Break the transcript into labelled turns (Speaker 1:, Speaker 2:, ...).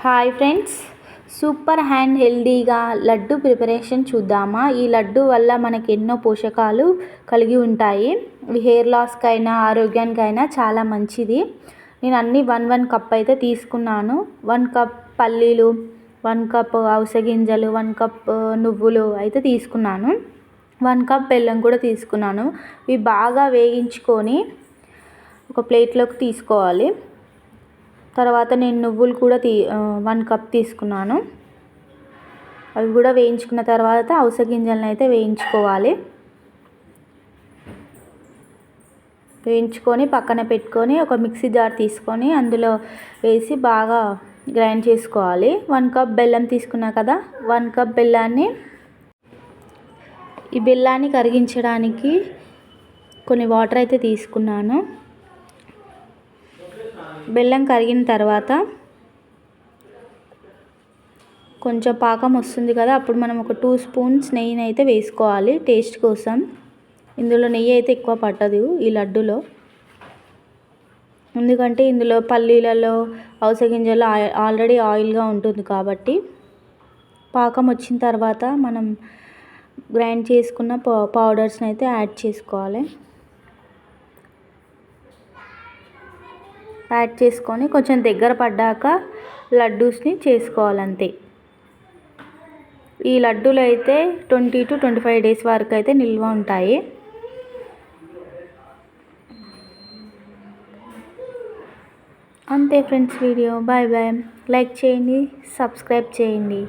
Speaker 1: Hi friends, super and హెల్దీగా laddu preparation చూద్దామా. ఈ లడ్డు వల్ల మనకి ఎన్నో పోషకాలు కలిగి ఉంటాయి. ఇవి హెయిర్ లాస్కైనా ఆరోగ్యానికైనా చాలా మంచిది. నేను అన్నీ 1 కప్ అయితే తీసుకున్నాను. 1 కప్ పల్లీలు, 1 కప్ అవిసె గింజలు, 1 కప్ నువ్వులు అయితే తీసుకున్నాను. 1 కప్ బెల్లం కూడా తీసుకున్నాను. ఇవి బాగా వేయించుకొని ఒక ప్లేట్లోకి తీసుకోవాలి. తర్వాత నేను నువ్వులు కూడా 1 కప్ తీసుకున్నాను. అవి కూడా వేయించుకున్న తర్వాత అవిసె గింజలను అయితే వేయించుకోవాలి. వేయించుకొని పక్కన పెట్టుకొని ఒక మిక్సీ జార్ తీసుకొని అందులో వేసి బాగా గ్రైండ్ చేసుకోవాలి. 1 కప్ బెల్లం తీసుకున్నా కదా, 1 కప్ ఈ బెల్లాన్ని కరిగించడానికి కొన్ని వాటర్ అయితే తీసుకున్నాను. బెల్లం కరిగిన తర్వాత కొంచెం పాకం వస్తుంది కదా, అప్పుడు మనం ఒక 2 స్పూన్స్ నెయ్యిని అయితే వేసుకోవాలి టేస్ట్ కోసం. ఇందులో నెయ్యి అయితే ఎక్కువ పట్టదు ఈ లడ్డులో, ఎందుకంటే ఇందులో పల్లీలలో అవిసె గింజల్లో ఆల్రెడీ ఆయిల్గా ఉంటుంది కాబట్టి. పాకం వచ్చిన తర్వాత మనం గ్రైండ్ చేసుకున్న పౌడర్స్ని అయితే యాడ్ చేసుకోవాలి. యాడ్ చేసుకొని కొంచెం దగ్గర పడ్డాక లడ్డూస్ని చేసుకోవాలంతే. ఈ లడ్డూలు అయితే 20 to 25 డేస్ వరకు అయితే నిల్వ ఉంటాయి. అంతే friends, video bye bye. Like చేయండి, సబ్స్క్రైబ్ చేయండి.